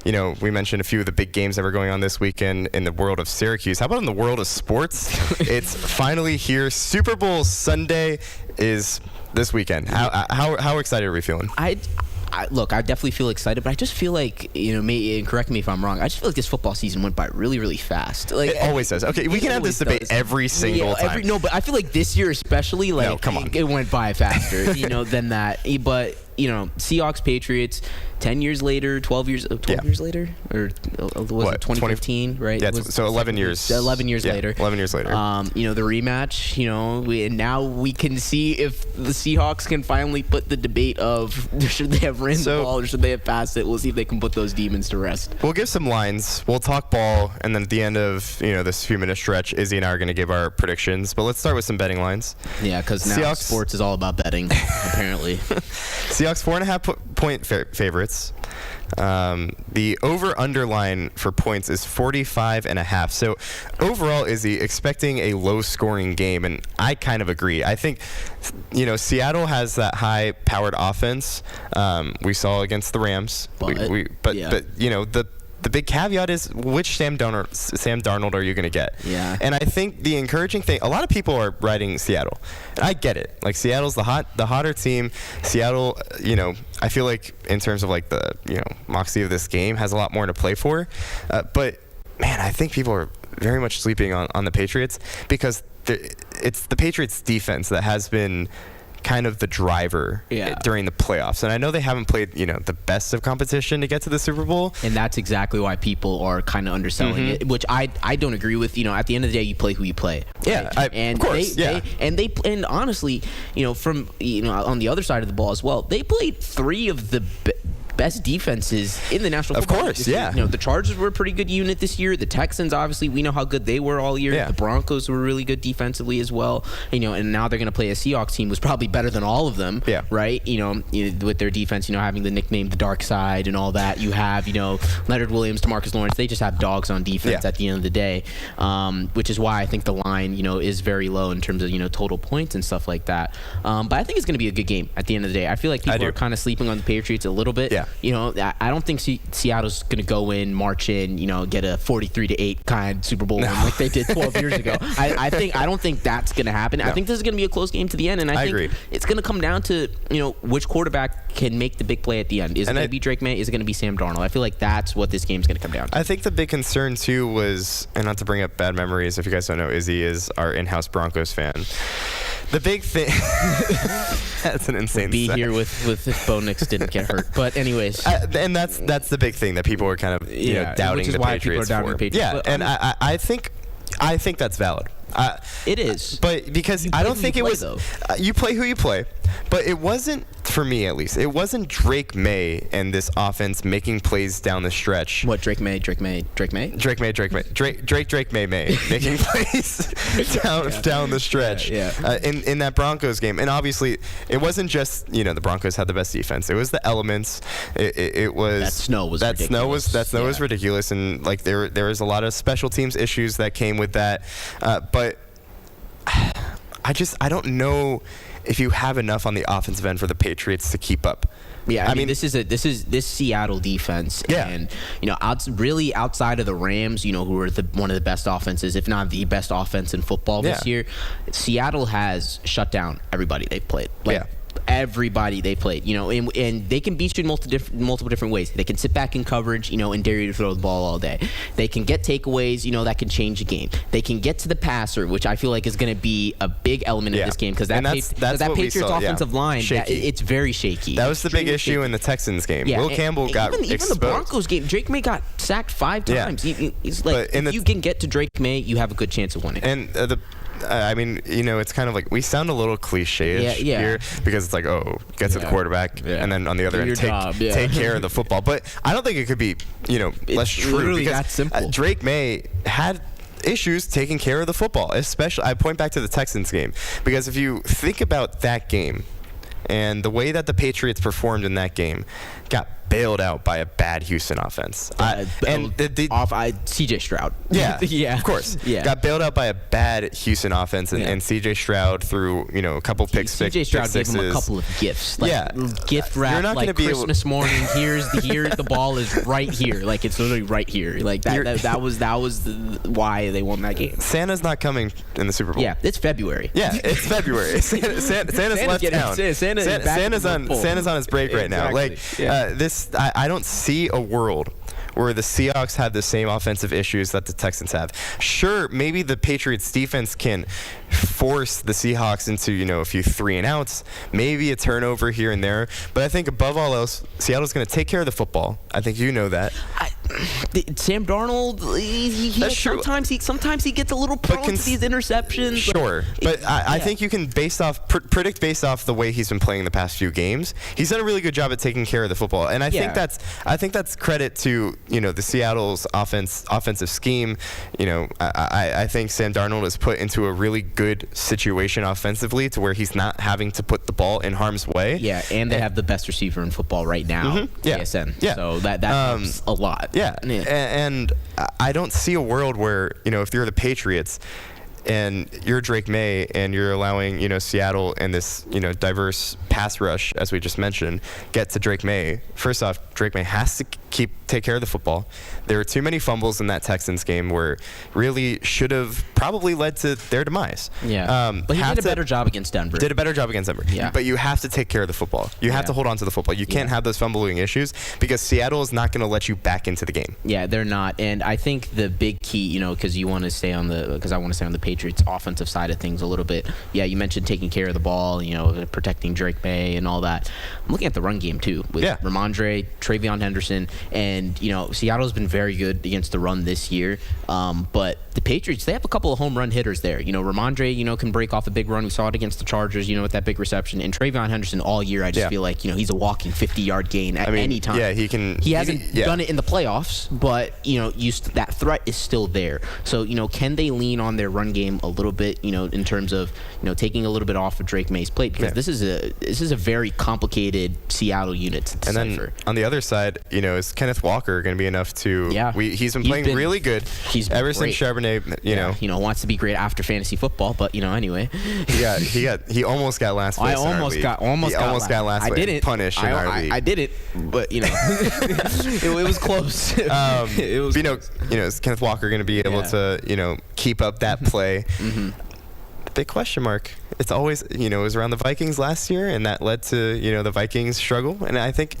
we mentioned a few of the big games that were going on this weekend in the world of Syracuse. How about in the world of sports? It's finally here. Super Bowl Sunday is this weekend. How excited are we feeling? Look, I definitely feel excited, but I just feel like, and correct me if I'm wrong, I just feel like this football season went by really, really fast. Like, it always does. Okay, we can have this debate every single time. No, but I feel like this year especially, no, come on. It went by faster, than that. But, Seahawks, Patriots, 10 years later, 12 years later? Or was it 2015, right? Yeah, so 11 years. 11 years later. 11 years later. The rematch, and now we can see if the Seahawks can finally put the debate of should they have ran the ball or should they have passed it. We'll see if they can put those demons to rest. We'll give some lines. We'll talk ball, and then at the end of this few-minute stretch, Izzy and I are going to give our predictions. But let's start with some betting lines. Yeah, because now sports is all about betting, apparently. Seahawks 4.5-point favorites. The over-under line for points is 45.5. So overall, Izzy, expecting a low-scoring game, and I kind of agree. I think, Seattle has that high-powered offense. We saw against the Rams. The big caveat is which Sam Darnold are you going to get? Yeah. And I think the encouraging thing, a lot of people are riding Seattle. And I get it. Like, Seattle's the hotter team. Seattle, I feel like in terms of like the, moxie of this game has a lot more to play for. But man, I think people are very much sleeping on the Patriots because it's the Patriots defense that has been kind of the driver during the playoffs. And I know they haven't played, the best of competition to get to the Super Bowl. And that's exactly why people are kind of underselling it, which I don't agree with. At the end of the day, you play who you play. Yeah, right? of course. And honestly, from on the other side of the ball as well, they played three of the best defenses in the National Football League. Of course, yeah. The Chargers were a pretty good unit this year. The Texans, obviously, we know how good they were all year. Yeah. The Broncos were really good defensively as well. And now they're going to play a Seahawks team who's probably better than all of them. Yeah. Right? With their defense, having the nickname the Dark Side and all that. You have, Leonard Williams, DeMarcus Lawrence. They just have dogs on defense at the end of the day, which is why I think the line, is very low in terms of, total points and stuff like that. But I think it's going to be a good game at the end of the day. I feel like people are kind of sleeping on the Patriots a little bit. Yeah. I don't think Seattle's going to go in, march in, get a 43-8 kind Super Bowl win like they did 12 years ago. I don't think that's going to happen. No. I think this is going to be a close game to the end, and I think agree. It's going to come down to which quarterback can make the big play at the end. Is it going to be Drake May? Is it going to be Sam Darnold? I feel like that's what this game's going to come down to. I think the big concern too was, and not to bring up bad memories, if you guys don't know, Izzy is our in-house Broncos fan. The big thing that's an insane be here with if Bo Nix didn't get hurt. But anyways, and that's the big thing that people are kind of doubting which is the why Patriots people are doubting for. the Patriots. Yeah, but, and I think that's valid. It is, but because I don't think it was. You play who you play, but it wasn't, for me at least. It wasn't Drake May and this offense making plays down the stretch. What Drake May making plays down the stretch. In that Broncos game, and obviously it wasn't just the Broncos had the best defense. It was the elements. It was that snow was was ridiculous, and like there was a lot of special teams issues that came with that, but I don't know if you have enough on the offensive end for the Patriots to keep up. Yeah, I mean this is Seattle defense, and really outside of the Rams, who are one of the best offenses, if not the best offense in football this year, Seattle has shut down everybody they've played. Everybody they played, and they can beat you in multiple different ways. They can sit back in coverage, and dare you to throw the ball all day. They can get takeaways, that can change the game. They can get to the passer, which I feel like is going to be a big element of this game because that Patriots offensive line, it's very shaky. That was the big issue in the Texans game. Will Campbell got exposed. Even the Broncos game, Drake May got sacked 5 times. It's like if you can get to Drake May, you have a good chance of winning. And it's kind of like we sound a little cliche-ish here because it's like, get to the quarterback, and then on the other end, take care of the football. But I don't think it could be, less true. Literally because that simple. Drake May had issues taking care of the football, especially. I point back to the Texans game because if you think about that game and the way that the Patriots performed in that game, got bailed out by a bad Houston offense. CJ Stroud. Yeah, yeah, of course. Yeah, got bailed out by a bad Houston offense, and CJ Stroud threw a couple pick CJ Stroud gave him a couple of gifts. Gift wrap. You're not like gonna be Christmas morning. Here the ball is right here. Like it's literally right here. Like that was why they won that game. Santa's not coming in the Super Bowl. Yeah, it's February. Yeah, it's February. Santa's left town. Santa's on his break right now. Like I don't see a world where the Seahawks have the same offensive issues that the Texans have. Sure, maybe the Patriots defense can force the Seahawks into, a few 3-and-outs, maybe a turnover here and there, but I think above all else, Seattle's going to take care of the football. I think you know that. Sam Darnold, sometimes he gets a little prone to these interceptions. Sure, but I think you can predict based off the way he's been playing the past few games. He's done a really good job at taking care of the football, and I think that's credit to the Seattle's offensive scheme. I think Sam Darnold is put into a really good situation offensively to where he's not having to put the ball in harm's way. Yeah, and they have the best receiver in football right now, ASN. Yeah. So that helps a lot. Yeah, and I don't see a world where, if you're the Patriots and you're Drake May and you're allowing, Seattle and this, diverse pass rush, as we just mentioned, get to Drake May. First off, Drake May has to take care of the football. There were too many fumbles in that Texans game where really should have probably led to their demise. Yeah, but he did a better job against Denver. Yeah. But you have to take care of the football. You have to hold on to the football. You can't have those fumbling issues because Seattle is not going to let you back into the game. Yeah, they're not. And I think the big key, because I want to stay on the Patriots offensive side of things a little bit. Yeah, you mentioned taking care of the ball, protecting Drake May and all that. I'm looking at the run game too with Ramondre, Travion Henderson, and Seattle's been very good against the run this year. But the Patriots, they have a couple of home run hitters there. Ramondre, can break off a big run. We saw it against the Chargers, with that big reception. And Travion Henderson all year, I just feel like, he's a walking 50-yard gain at any time. Yeah, he can. He hasn't done it in the playoffs, but, that threat is still there. So, can they lean on their run game a little bit, in terms of, taking a little bit off of Drake May's plate? Because this is a very complicated Seattle unit to decipher. And then on the other side, is Kenneth Walker going to be enough to? Yeah, he's been playing really good. He's ever great. Since Charbonnet, wants to be great after fantasy football, but anyway, he almost got last place. I almost got last place. I didn't punish in our league. I did it, but it was close. Is Kenneth Walker going to be able to keep up that play? Mm-hmm. Big question mark. It's always, it was around the Vikings last year, and that led to, the Vikings struggle. And I think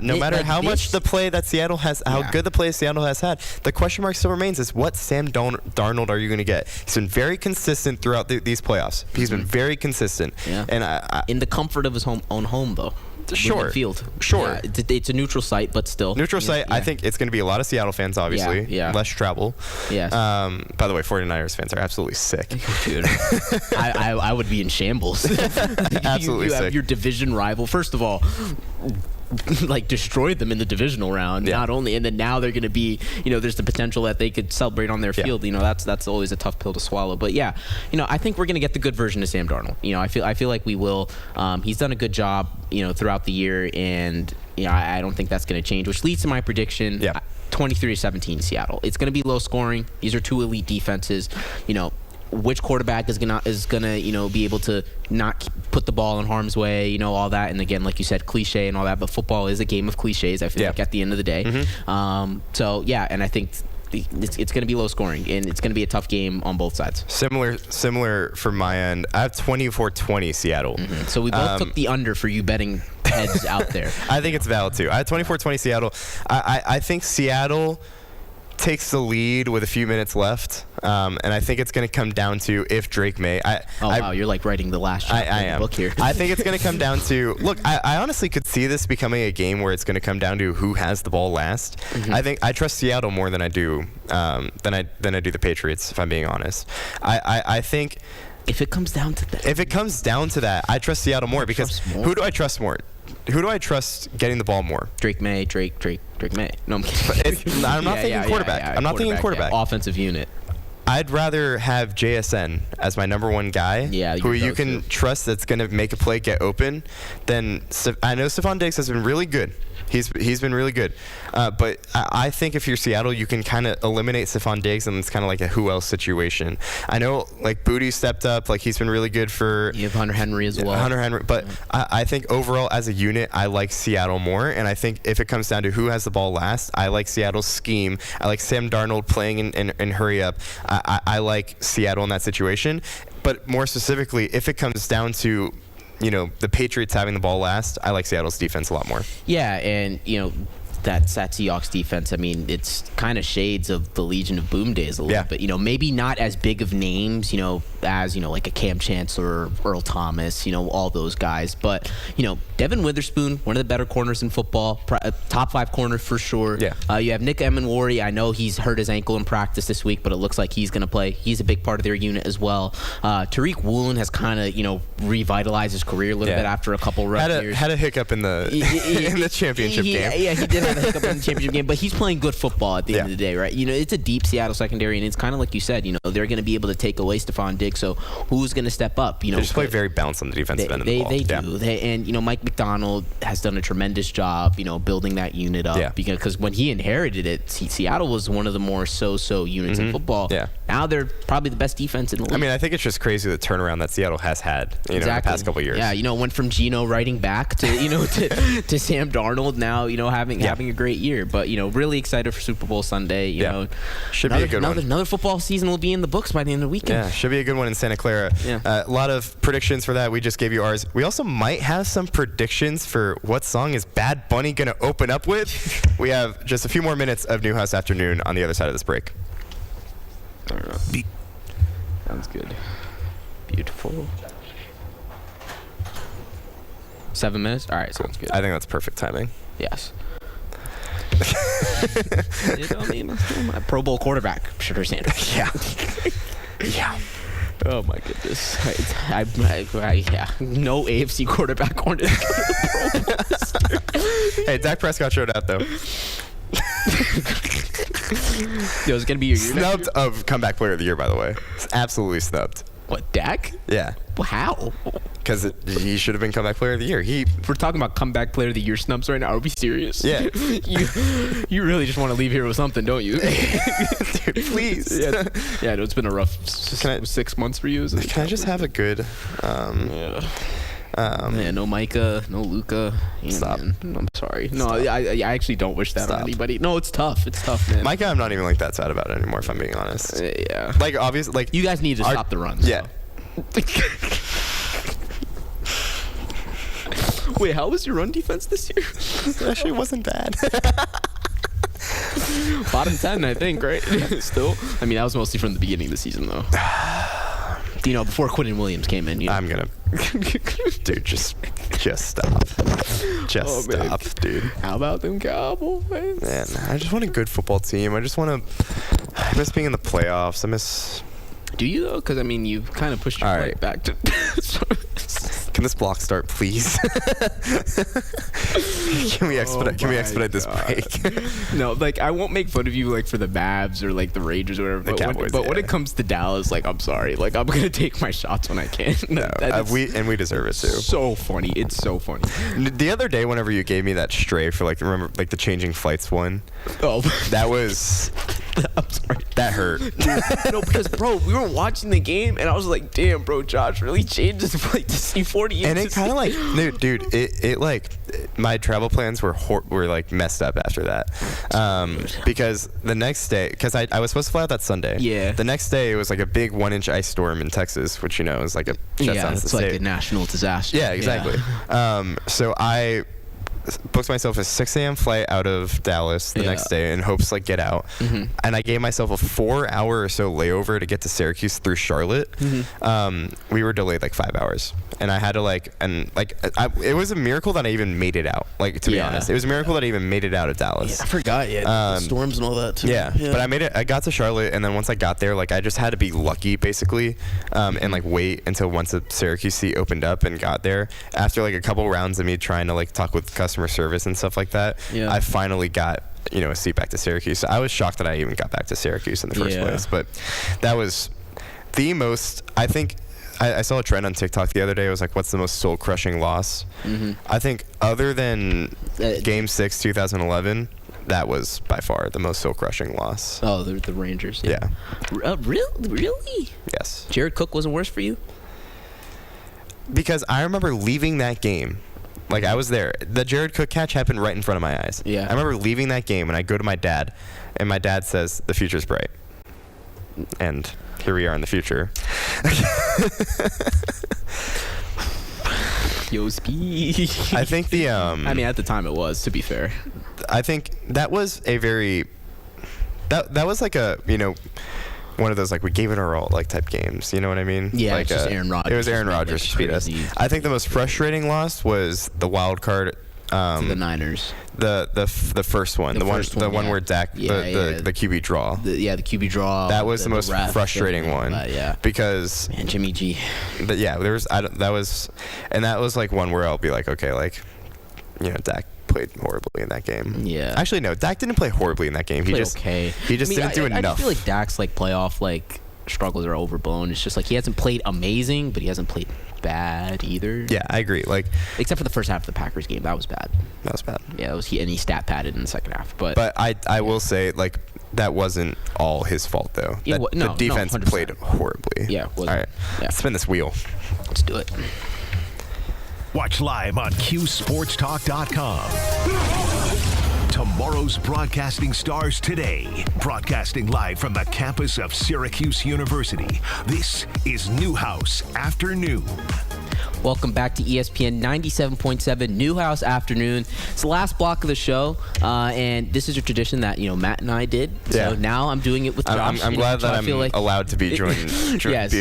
no matter how much the play that Seattle has, how good the play Seattle has had, the question mark still remains is what Sam Darnold are you going to get? He's been very consistent throughout these playoffs. He's been very consistent. Yeah. And in the comfort of his own home, though. Sure. Field. Sure. Yeah, it's a neutral site, but still. Neutral site. Yeah. I think it's going to be a lot of Seattle fans, obviously. Yeah. Less travel. Yes. By the way, 49ers fans are absolutely sick. Dude, I would be in shambles. Absolutely you sick. have your division rival. First of all, destroyed them in the divisional round. Not only, and then now they're going to be, there's the potential that they could celebrate on their field. That's always a tough pill to swallow. But I think we're going to get the good version of Sam Darnold. I feel like we will. He's done a good job, throughout the year, and I don't think that's going to change. Which leads to my prediction: 23-17 Seattle. It's going to be low scoring. These are two elite defenses. Which quarterback is gonna be able to not put the ball in harm's way, all that. And again, like you said, cliche and all that, but football is a game of cliches, I feel like, at the end of the day. Mm-hmm. And I think it's going to be low scoring, and it's going to be a tough game on both sides. Similar from my end. I have 24-20 Seattle. Mm-hmm. So we both took the under for you betting heads out there. I think it's valid too. I have 24-20 Seattle. I think Seattle takes the lead with a few minutes left, and I think it's going to come down to if Drake May. Wow, you're like writing the last chapter of the book here. I think it's going to come down to look. I honestly could see this becoming a game where it's going to come down to who has the ball last. Mm-hmm. I think I trust Seattle more than I do than I do the Patriots. If I'm being honest, I think if it comes down to that, I trust Seattle more because who do I trust more? Who do I trust getting the ball more? Drake May. No, I'm kidding. I'm not thinking quarterback. I'm not thinking quarterback. Offensive unit. I'd rather have JSN as my number one guy, who you can trust that's going to make a play, get open, than I know Stephon Diggs has been really good. He's been really good. But I think if you're Seattle, you can kind of eliminate Stephon Diggs, and it's kind of like a who else situation. I know, like, Booty stepped up. Like, he's been really good for... You have Hunter Henry as well. Hunter Henry. But I think overall, as a unit, I like Seattle more. And I think if it comes down to who has the ball last, I like Seattle's scheme. I like Sam Darnold playing in hurry up. I like Seattle in that situation. But more specifically, if it comes down to... the Patriots having the ball last, I like Seattle's defense a lot more. Yeah, and, that Seahawks defense, I mean, it's kind of shades of the Legion of Boom days a little bit. Maybe not as big of names, as, like a Cam Chancellor, Earl Thomas, all those guys. But, Devin Witherspoon, one of the better corners in football, top 5 corner for sure. Yeah. You have Nick Emenwari. I know he's hurt his ankle in practice this week, but it looks like he's going to play. He's a big part of their unit as well. Tariq Woolen has kind of, revitalized his career a little bit after a couple rough years. Had a hiccup in the in the championship game. Yeah, he did have a hiccup in the championship game, but he's playing good football at the end of the day, right? It's a deep Seattle secondary, and it's kind of like you said, they're going to be able to take away Stephon Diggs, so who's going to step up? They just play very balanced on the defensive end of the ball. They do. And Mike McDonald has done a tremendous job, building that unit up, because when he inherited it, Seattle was one of the more so-so units in football. Yeah. Now they're probably the best defense in the league. I mean, I think it's just crazy the turnaround that Seattle has had, in the past couple of years. Yeah, went from Geno writing back to, to Sam Darnold now, having a great year. But, really excited for Super Bowl Sunday. Should be a good one. Another football season will be in the books by the end of the weekend. Yeah, should be a good one in Santa Clara. Yeah. A lot of predictions for that. We just gave you ours. We also might have some predictions for what song is Bad Bunny going to open up with. We have just a few more minutes of Newhouse Afternoon on the other side of this break. I don't know. Sounds good. Beautiful. 7 minutes? All right, sounds good. I think that's perfect timing. Yes. My Pro Bowl quarterback, Sugar Sanders. Yeah. Yeah. Oh my goodness. Yeah. No AFC quarterback on it. Hey, Dak Prescott showed out though. Yo, it's gonna be your year. Snubbed of comeback player of the year, by the way. Absolutely snubbed. What, Dak? Yeah. Well, how? Because he should have been comeback player of the year. We're talking about comeback player of the year snubs right now. Are we serious? Yeah. you really just want to leave here with something, don't you? Dude, please. Yeah, it's been a rough 6 months for you. Can I just have a good... no Micah, no Luca. Stop. Man, I'm sorry. No, I actually don't wish that on anybody. No, it's tough. It's tough, man. Micah, I'm not even like that sad about it anymore, if I'm being honest. Yeah. Like, obviously, like... You guys need to stop the runs. Yeah. Wait, how was your run defense this year? It actually wasn't bad. Bottom 10, I think, right? Still? I mean, that was mostly from the beginning of the season, though. Before Quentin Williams came in. I'm gonna... Dude, just stop. Just stop, dude. How about them Cowboys? Man, I just want a good football team. I miss being in the playoffs. I miss... Do you, though? Because, I mean, you've kind of pushed your play back to... Can this block start, please? Can we expedite this break? No, like, I won't make fun of you, like, for the Mavs or, like, the Rangers or whatever. The Cowboys, when it comes to Dallas, like, I'm sorry. Like, I'm going to take my shots when I can. No, we deserve it, too. So funny. It's so funny. The other day, whenever you gave me that stray for, like, remember, like, the changing flights one? Oh. That was... I'm sorry. That hurt. No, because, bro, we were watching the game, and I was like, damn, bro, Josh really changed his flight to C40. And it kind of like, dude, it like, my travel plans were like messed up after that. Because the next day, because I was supposed to fly out that Sunday. Yeah. The next day, it was like a big 1-inch ice storm in Texas, which, is like a... it's like a national disaster. Yeah, exactly. Yeah. So I booked myself a 6 a.m. flight out of Dallas the next day in hopes to, like, get out. Mm-hmm. And I gave myself a 4-hour or so layover to get to Syracuse through Charlotte. Mm-hmm. We were delayed like 5 hours. And I had to it was a miracle that I even made it out. Like, to be honest, it was a miracle that I even made it out of Dallas. Yeah, I forgot. Yeah, storms and all that too. Yeah, but I made it. I got to Charlotte, and then once I got there, like, I just had to be lucky, basically, and like wait until once the Syracuse seat opened up and got there. After like a couple rounds of me trying to like talk with customer service and stuff like that, I finally got a seat back to Syracuse. So I was shocked that I even got back to Syracuse in the first place. But that was the most, I think, I saw a trend on TikTok the other day. It was like, what's the most soul-crushing loss? Mm-hmm. I think other than Game 6, 2011, that was by far the most soul-crushing loss. Oh, the Rangers. Yeah. Really? Yes. Jared Cook wasn't worse for you? Because I remember leaving that game. Like, I was there. The Jared Cook catch happened right in front of my eyes. Yeah. I remember leaving that game, and I go to my dad, and my dad says, the future's bright. And here we are in the future. Yo, speed. I think the I mean, at the time it was, to be fair. I think that was a very that was like a one of those like we gave it our all like type games. You know what I mean? Yeah, like it's just Aaron Rodgers. It was Aaron Rodgers just beat us. I think the most frustrating loss was the wild card. To the Niners. The first one. The one where Dak the QB draw. The QB draw. That was the most frustrating one. Because man, Jimmy G. But yeah, that was like one where I'll be like, okay, like Dak played horribly in that game. Yeah. Actually, no, Dak didn't play horribly in that game. He just didn't do enough. I feel like Dak's like playoff like struggles are overblown. It's just like he hasn't played amazing, but he hasn't played bad either. Yeah, I agree. Like except for the first half of the Packers game, that was bad. Yeah, that was he stat padded in the second half. But I will say like that wasn't all his fault though. The defense played horribly. Yeah. All right. Yeah. Spin this wheel. Let's do it. Watch live on QSportsTalk.com. Tomorrow's broadcasting stars today. Broadcasting live from the campus of Syracuse University. This is Newhouse Afternoon. Welcome back to ESPN 97.7 Newhouse Afternoon. It's the last block of the show, and this is a tradition that Matt and I did. So now I'm doing it with Josh. I'm glad that I'm allowed to be be a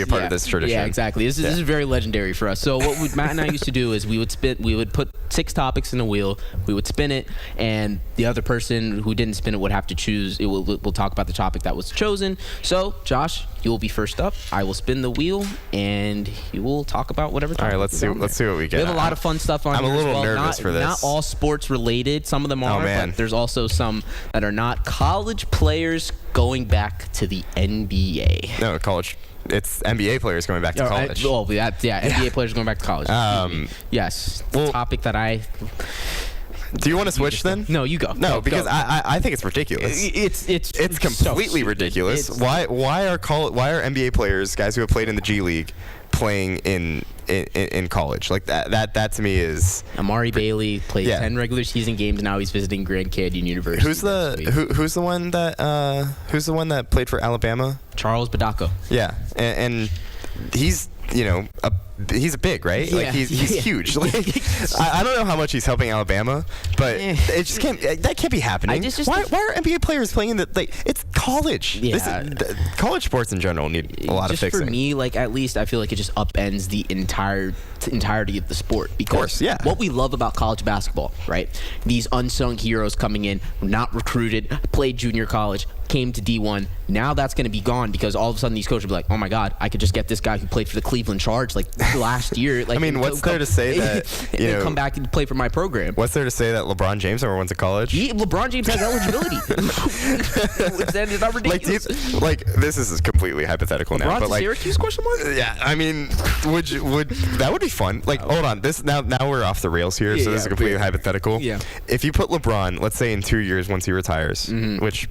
part of this tradition. Yeah, exactly. This is very legendary for us. So what Matt and I used to do is we would put 6 topics in a wheel. We would spin it, and the other person who didn't spin it would have to choose. We'll talk about the topic that was chosen. So Josh, you will be first up. I will spin the wheel, and you will talk about whatever topic. All right, let's see what we get. We have a lot of fun stuff on here. I'm a little as well. nervous for this. Not all sports related. Some of them are, but there's also some that are not. College players going back to the NBA. No, college. It's NBA players going back to college. NBA players going back to college. Yes, the topic that I. Do you want to switch then? No, you go. No, because I think it's ridiculous. It's completely ridiculous. Why are NBA players, guys who have played in the G League, playing in college? Like that to me is. Amari Bailey played 10 regular season games. Now he's visiting Grand Canyon University. Who's the one that played for Alabama? Charles Badako. Yeah, and he's he's big, right? Yeah. Like he's huge. Like I don't know how much he's helping Alabama, but it just can't. That can't be happening. Why are NBA players playing in it's college? Yeah. College sports in general need a lot of fixing. For me, like at least I feel like it just upends the entirety of the sport. Because what we love about college basketball, right? These unsung heroes coming in, not recruited, played junior college, came to D1. Now that's going to be gone because all of a sudden these coaches will be like, oh my God, I could just get this guy who played for the Cleveland Charge like last year. Like, I mean, what's there to say that come back and play for my program? What's there to say that LeBron James never went to college? LeBron James has eligibility. It's not ridiculous. This is completely hypothetical now. But Syracuse question mark? Yeah, I mean, would that would be fun? Like, hold on, this now we're off the rails here. So this is completely hypothetical. Yeah. If you put LeBron, let's say in 2 years once he retires, which.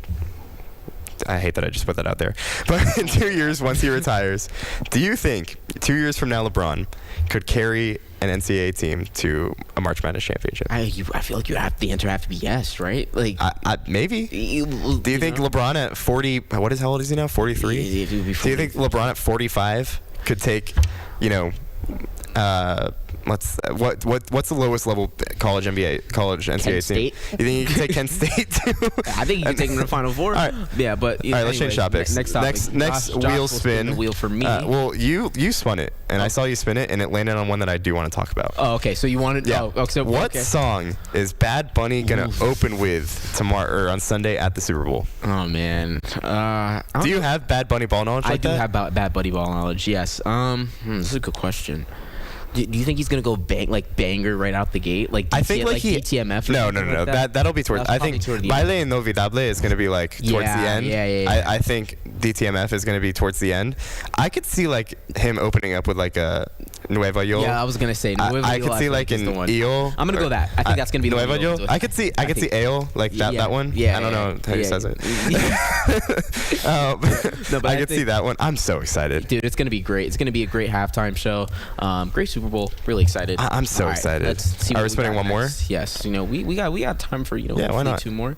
I hate that I just put that out there. But in 2 years, once he retires, do you think 2 years from now LeBron could carry an NCAA team to a March Madness championship? I feel like the answer have to be yes, right? Like maybe. Do you think LeBron at 40? How old is he now? 43. Do you think LeBron at 45 could take, what's the lowest level college NCAA team? You think you can take Kent State too? I think you can take them to the Final Four. All right. Yeah, but all right, let's change topics. Next topic. Next wheel spin. The wheel for me. Well, you spun it, and I saw you spin it, and it landed on one that I do want to talk about. Oh, okay. So you wanted? Yeah. What song is Bad Bunny gonna open with tomorrow or on Sunday at the Super Bowl? Oh man. Do you have Bad Bunny ball knowledge? I do have Bad Bunny ball knowledge. Yes. This is a good question. Do you think he's gonna go banger right out the gate? Like I think like DTMF? Or no. like that? That'll be towards. That's I think toward the Baile end. Inolvidable is going to be like towards the end. Yeah. I think DTMF is going to be towards the end. I could see like him opening up with like a Nueva Yo. Yeah, I was gonna say Nueva I Yo, could see like is the an one. Eo. I'm gonna go that. I think that's gonna be the Nueva one Yo. he goes with. I could see Eo like that one. Yeah, I don't know how he says it. No, but I could see that one. I'm so excited. Dude, it's gonna be great. It's gonna be a great halftime show. Great Super Bowl. Really excited. I'm so excited. Let's see. Are we spinning one more? Yes. We got time for Yeah, why not? 2 more.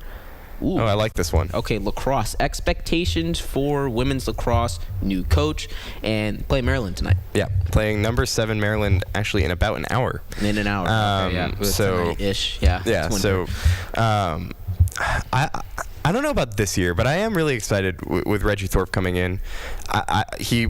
Ooh. Oh, I like this one. Okay, lacrosse. Expectations for women's lacrosse. New coach and play Maryland tonight. Yeah, playing number 7 Maryland actually in about an hour. In an hour. Okay, yeah. So ish. Yeah. Yeah. So, I don't know about this year, but I am really excited with Reggie Thorpe coming in. He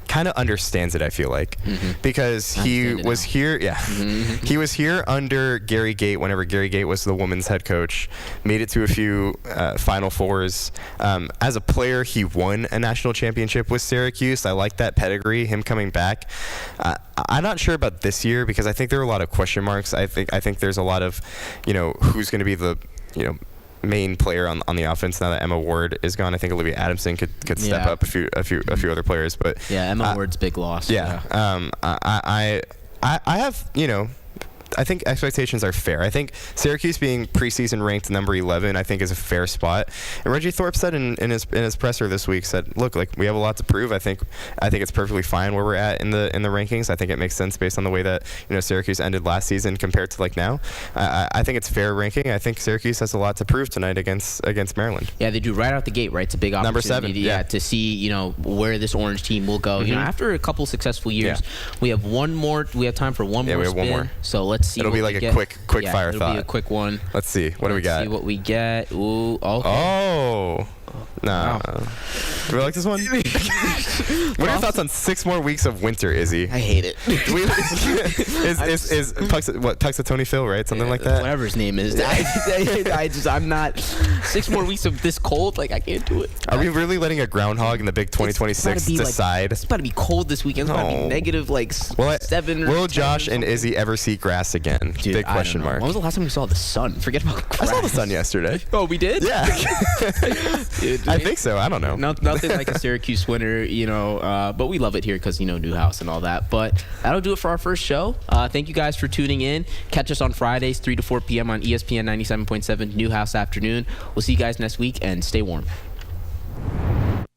kind of understands it, I feel like, because he was here. Yeah, he was here under Gary Gate whenever Gary Gate was the women's head coach. Made it to a few Final Fours. As a player, he won a national championship with Syracuse. I like that pedigree. Him coming back. I'm not sure about this year because I think there are a lot of question marks. I think there's a lot of, who's going to be the, main player on the offense now that Emma Ward is gone. I think Olivia Adamson could step up a few other players, but Emma Ward's big loss. Yeah. I have, I think expectations are fair. I think Syracuse being preseason ranked number 11, I think is a fair spot. And Reggie Thorpe said in his presser this week, look, like we have a lot to prove. I think it's perfectly fine where we're at in the rankings. I think it makes sense based on the way that Syracuse ended last season compared to like now. I think it's fair ranking. I think Syracuse has a lot to prove tonight against Maryland. Yeah, they do right out the gate, right? It's a big opportunity. Number 7, yeah. To see where this orange team will go. After a couple successful years, we have one more. We have time for one more. We have spin. one more. So let's see. It'll be like a quick fire it'll thought. Be a quick one. Let's see. What do we got? See what we get. Ooh, okay. Oh. Nah. Wow. Do we like this one? What are your thoughts on 6 more weeks of winter, Izzy? I hate it. Is Puxatony Phil, right? Something like that? Whatever his name is. I'm not. 6 more weeks of this cold, like I can't do it. Are we really letting a groundhog in the big 2026 decide? It's about to be cold this weekend. It's about to be negative 7 or Will 10 Josh and Izzy ever see grass again? Dude, big question mark. When was the last time we saw the sun? Forget about grass. I saw the sun yesterday. Oh, we did? Yeah. Dude, I think so. I don't know. Nothing like a Syracuse winter, but we love it here because, Newhouse and all that. But that'll do it for our first show. Thank you guys for tuning in. Catch us on Fridays, 3 to 4 p.m. on ESPN 97.7 Newhouse Afternoon. We'll see you guys next week, and stay warm.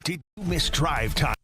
Did you miss Drive Time?